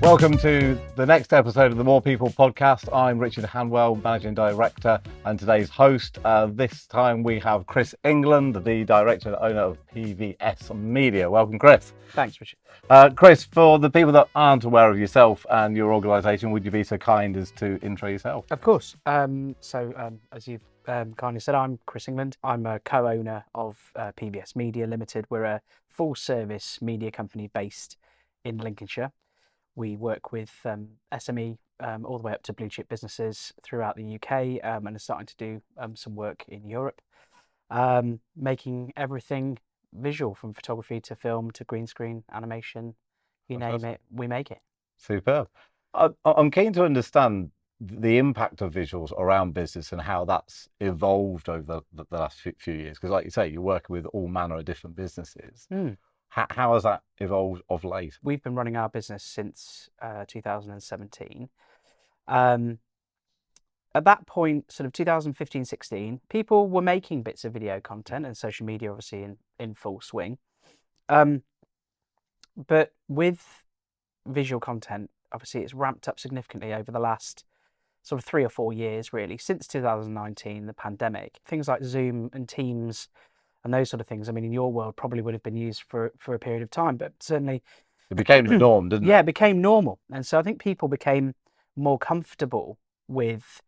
Welcome to the next episode of the More People Podcast. I'm Richard Hanwell, Managing Director and today's host. This time we have Chris England, the Director and Owner of PVS Media. Welcome, Chris. Thanks, Richard. Chris, for the people that aren't aware of yourself and your organisation, would you be so kind as to intro yourself? Of course. As you've kindly said, I'm Chris England. I'm a co-owner of PVS Media Limited. We're a full-service media company based in Lincolnshire. We work with SME all the way up to blue chip businesses throughout the UK and are starting to do some work in Europe, making everything visual from photography to film to green screen, animation, you name it, we make it. Superb. I'm keen to understand the impact of visuals around business and how that's evolved over the last few years. Because like you say, you're working with all manner of different businesses. How has that evolved of late? We've been running our business since 2017. At that point, sort of 2015, 16, people were making bits of video content and social media obviously in full swing. But with visual content, obviously it's ramped up significantly over the last sort of 3 or 4 years, really, since 2019, the pandemic. Things like Zoom and Teams and those sort of things, I mean, in your world, probably would have been used for a period of time, but certainly... It became the norm, didn't it? Yeah, it became normal. And so I think people became more comfortable with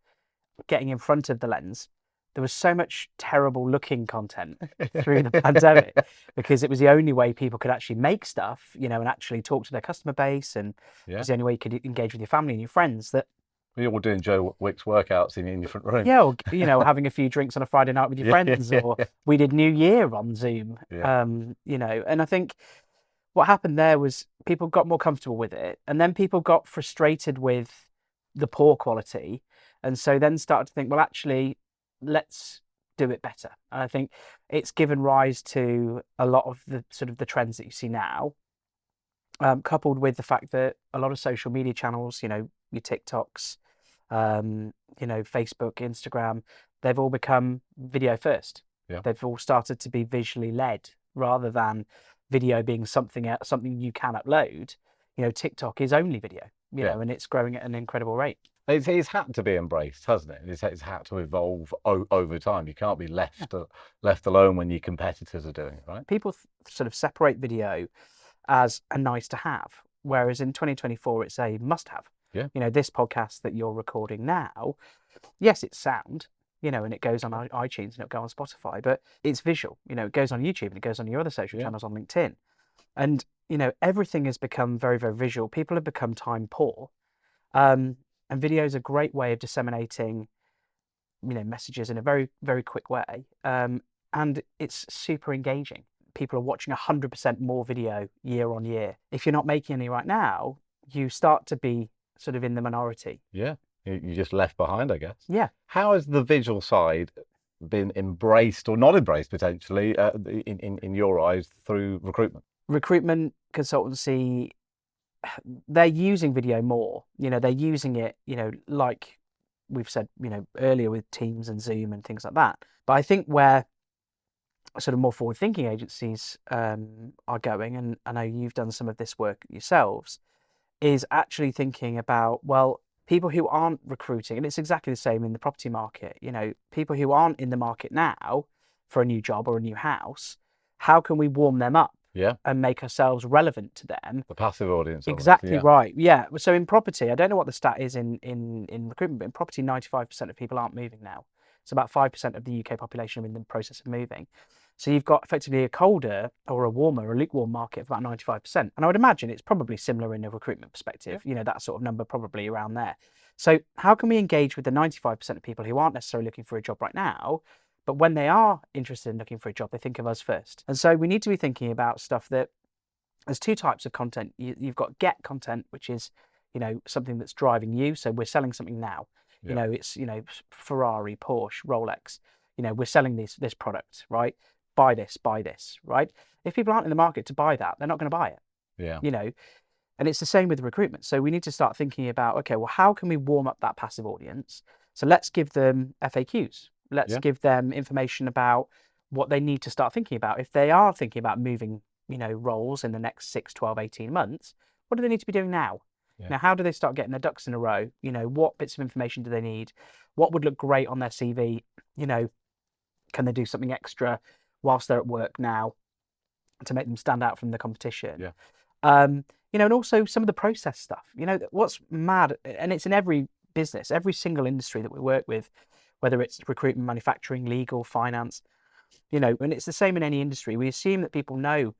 getting in front of the lens. There was so much terrible looking content through the pandemic because it was the only way people could actually make stuff, you know, and actually talk to their customer base. And it was the only way you could engage with your family and your friends. That you're all doing Joe Wick's workouts in your front room. Yeah, or, you know, having a few drinks on a Friday night with your friends, or we did New Year on Zoom, you know. And I think what happened there was people got more comfortable with it, and then people got frustrated with the poor quality, and so then started to think, well, actually, let's do it better. And I think it's given rise to a lot of the sort of the trends that you see now, coupled with the fact that a lot of social media channels, you know, your TikToks, you know, Facebook, Instagram, they've all become video first. They've all started to be visually led rather than video being something you can upload. You know, TikTok is only video, you know, and it's growing at an incredible rate. It's had to be embraced, hasn't it? It's had to evolve over time. You can't be left alone when your competitors are doing it, right? People sort of separate video as a nice to have, whereas in 2024 it's a must have. You know, this podcast that you're recording now, yes, it's sound, you know, and it goes on iTunes and it'll go on Spotify, but it's visual. You know, it goes on YouTube and it goes on your other social channels on LinkedIn. And, you know, everything has become very, very visual. People have become time poor. And video is a great way of disseminating, you know, messages in a very, very quick way. And it's super engaging. People are watching 100% more video year on year. If you're not making any right now, you start to be sort of in the minority. You're just left behind, I guess. How has the visual side been embraced or not embraced potentially in your eyes through recruitment consultancy? They're using video more, you know, they're using it, you know, like we've said, you know, earlier with Teams and Zoom and things like that. But I think where sort of more forward thinking agencies are going, and I know you've done some of this work yourselves, is actually thinking about, well, people who aren't recruiting, and it's exactly the same in the property market, you know, people who aren't in the market now for a new job or a new house, how can we warm them up and make ourselves relevant to them? The passive audience. Exactly right. So in property, I don't know what the stat is in recruitment, but in property, 95% of people aren't moving now. It's about 5% of the UK population are in the process of moving. So you've got effectively a colder or a warmer or lukewarm market of about 95%. And I would imagine it's probably similar in a recruitment perspective, you know, that sort of number probably around there. So how can we engage with the 95% of people who aren't necessarily looking for a job right now, but when they are interested in looking for a job, they think of us first? And so we need to be thinking about stuff that there's 2 types of content. You've got get content, which is, you know, something that's driving you. So we're selling something now. You know, it's, you know, Ferrari, Porsche, Rolex, you know, we're selling this product, right? Buy this, right? If people aren't in the market to buy that, they're not going to buy it. You know, and it's the same with recruitment. So we need to start thinking about, okay, well, how can we warm up that passive audience? So let's give them FAQs. Let's give them information about what they need to start thinking about. If they are thinking about moving, you know, roles in the next 6, 12, 18 months, what do they need to be doing now? Yeah. Now, how do they start getting their ducks in a row? You know, what bits of information do they need? What would look great on their CV? You know, can they do something extra whilst they're at work now to make them stand out from the competition? Yeah. You know, and also some of the process stuff. You know, what's mad, and it's in every business, every single industry that we work with, whether it's recruitment, manufacturing, legal, finance, you know, and it's the same in any industry. We assume that people know,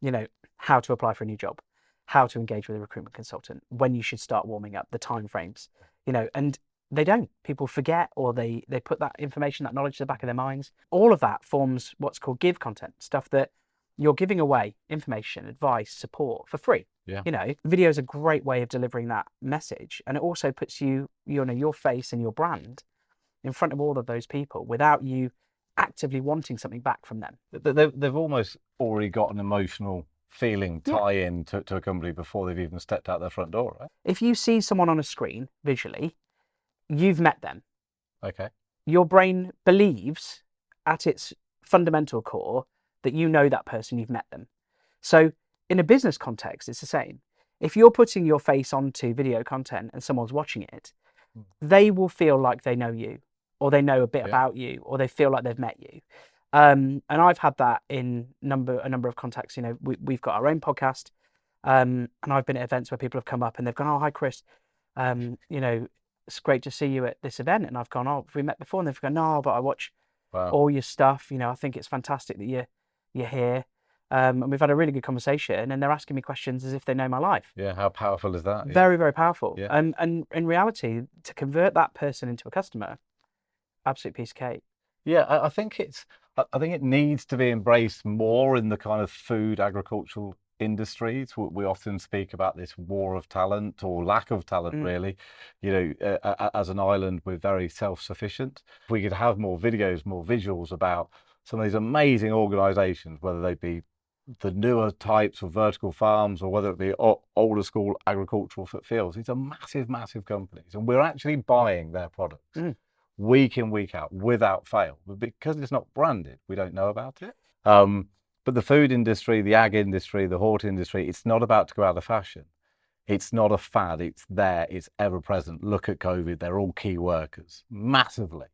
you know, how to apply for a new job, how to engage with a recruitment consultant, when you should start warming up, the timeframes, you know, and they don't. People forget, or they put that information, that knowledge to the back of their minds. All of that forms what's called give content, stuff that you're giving away, information, advice, support for free. Yeah. You know, video is a great way of delivering that message, and it also puts you know, your face and your brand in front of all of those people without you actively wanting something back from them. They've almost already got an emotional feeling tie-in to a company before they've even stepped out their front door, right? If you see someone on a screen visually, you've met them. Okay. Your brain believes at its fundamental core that you know that person, you've met them. So in a business context, it's the same. If you're putting your face onto video content and someone's watching it, they will feel like they know you, or they know a bit about you, or they feel like they've met you. And I've had that in a number of contacts. You know, we've got our own podcast, and I've been at events where people have come up and they've gone, "Oh, hi, Chris. You know, it's great to see you at this event." And I've gone, "Oh, have we met before?" And they've gone, "No, but I watch all your stuff. You know, I think it's fantastic that you're here." And we've had a really good conversation, and they're asking me questions as if they know my life. Yeah, how powerful is that? Very, very powerful. Yeah. And in reality, to convert that person into a customer, absolute piece of cake. Yeah, I think it needs to be embraced more in the kind of food agricultural industries. We often speak about this war of talent, or lack of talent, really. You know, as an island, we're very self-sufficient. If we could have more videos, more visuals about some of these amazing organizations, whether they be the newer types of vertical farms, or whether it be older school agricultural fields, these are massive, massive companies, and we're actually buying their products week in, week out, without fail. But because it's not branded, we don't know about it. But the food industry, the ag industry, the hort industry, it's not about to go out of fashion. It's not a fad. It's there. It's ever present. Look at COVID. They're all key workers, massively.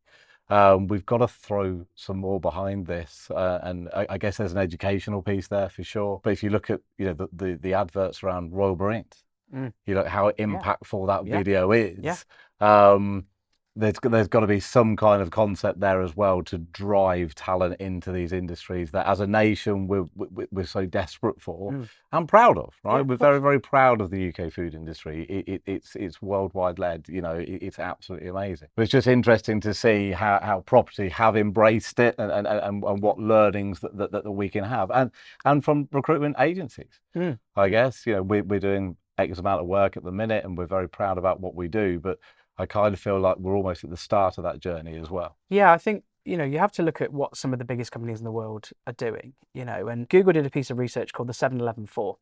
We've got to throw some more behind this, and I guess there's an educational piece there for sure. But if you look at, you know, the adverts around Royal Marines, you know how impactful that video is. There's got to be some kind of concept there as well to drive talent into these industries that, as a nation, we're so desperate for and proud of, right? We're very, very proud of the UK food industry. It's worldwide led. You know, it's absolutely amazing. But it's just interesting to see how property have embraced it, and what learnings that we can have, and from recruitment agencies. I guess, you know, we're doing X amount of work at the minute, and we're very proud about what we do, but I kind of feel like we're almost at the start of that journey as well. Yeah, I think, you know, you have to look at what some of the biggest companies in the world are doing, you know, and Google did a piece of research called the 7-11 4.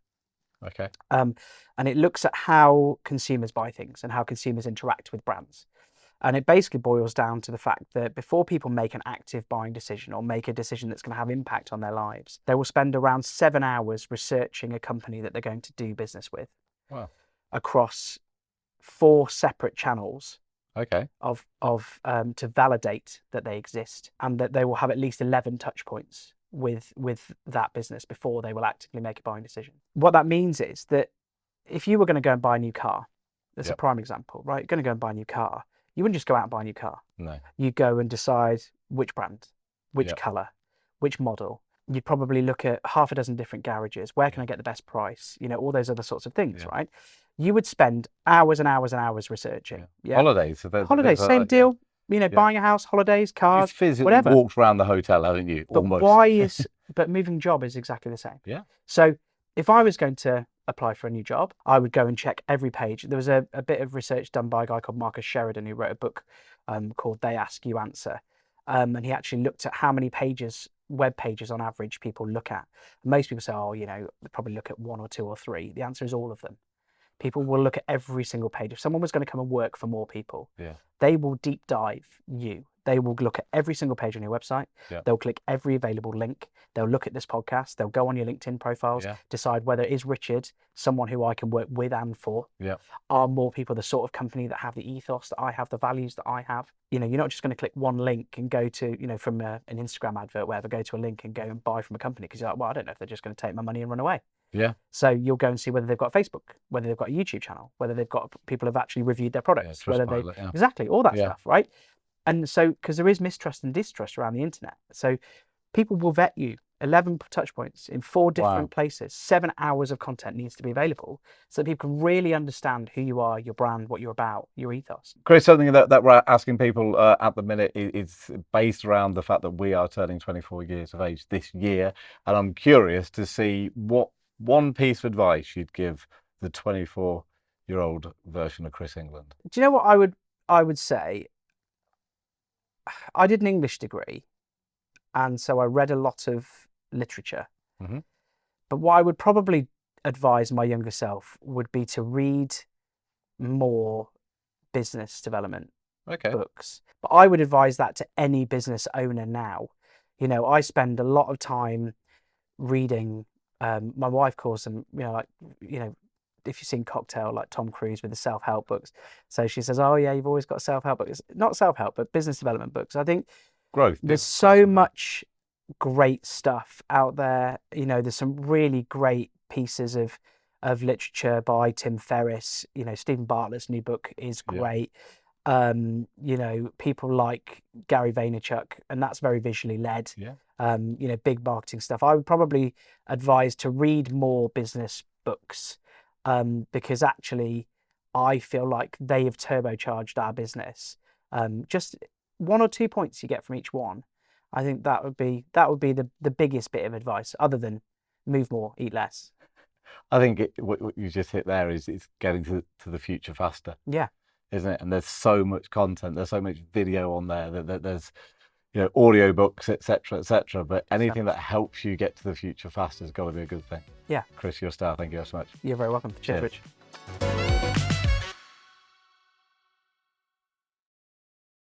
Okay. And it looks at how consumers buy things and how consumers interact with brands. And it basically boils down to the fact that before people make an active buying decision, or make a decision that's going to have impact on their lives, they will spend around 7 hours researching a company that they're going to do business with. Wow. Across 4 separate channels. Okay. To validate that they exist, and that they will have at least 11 touch points with that business before they will actively make a buying decision. What that means is that if you were going to go and buy a new car, that's a prime example, right? You're going to go and buy a new car. You wouldn't just go out and buy a new car. No. You go and decide which brand, which colour, which model. You'd probably look at half a dozen different garages. Where can I get the best price? You know, all those other sorts of things, right? You would spend hours and hours and hours researching. Yeah. Holidays. Holidays, same deal. You know, buying a house, holidays, cars, You've physically whatever. walked around the hotel, haven't you? But almost. but moving job is exactly the same. Yeah. So if I was going to apply for a new job, I would go and check every page. There was a bit of research done by a guy called Marcus Sheridan, who wrote a book called They Ask, You Answer. And he actually looked at how many pages, web pages on average, people look at. Most people say, oh, you know, they probably look at 1 or 2 or 3. The answer is all of them. People will look at every single page. If someone was going to come and work for MorePeople, they will deep dive you. They will look at every single page on your website. Yeah. They'll click every available link. They'll look at this podcast. They'll go on your LinkedIn profiles, Yeah. decide whether is Richard someone who I can work with and for. Yeah. Are More People the sort of company that have the ethos that I have, the values that I have? You know, you're not just going to click one link and go to, you know, from an Instagram advert, wherever, go to a link and go and buy from a company because you're like, well, I don't know if they're just going to take my money and run away. Yeah. So you'll go and see whether they've got a Facebook, whether they've got a YouTube channel, whether they've got people have actually reviewed their products, whether they exactly all that stuff, right? And so because there is mistrust and distrust around the internet, so people will vet you. 11 touch points in 4 different places, 7 hours of content needs to be available so that people can really understand who you are, your brand, what you're about, your ethos. Chris, something that we're asking people at the minute is based around the fact that we are turning 24 years of age this year. And I'm curious to see what one piece of advice you'd give the 24-year-old version of Chris England. Do you know what I would say? I did an English degree, and so I read a lot of literature. Mm-hmm. But what I would probably advise my younger self would be to read more business development books. But I would advise that to any business owner now. You know, I spend a lot of time reading. My wife calls them, if you've seen Cocktail, like Tom Cruise with the self-help books. So she says, oh yeah, you've always got self-help books. Not self-help, but business development books. I think growth. There's so much great stuff out there. You know, there's some really great pieces of literature by Tim Ferriss. You know, Stephen Bartlett's new book is great. You know, people like Gary Vaynerchuk, and that's very visually led. You know, big marketing stuff. I would probably advise to read more business books because actually I feel like they have turbocharged our business. Just 1 or 2 points you get from each one. I think that would be the biggest bit of advice, other than move more, eat less. I think what you just hit there is it's getting to the future faster. Yeah. Isn't it? And there's so much content, there's so much video on there, that there's, you know, audio books, etc. But anything that helps you get to the future faster has got to be a good thing. Yeah. Chris, your star. Thank you so much. You're very welcome. Cheers. Rich.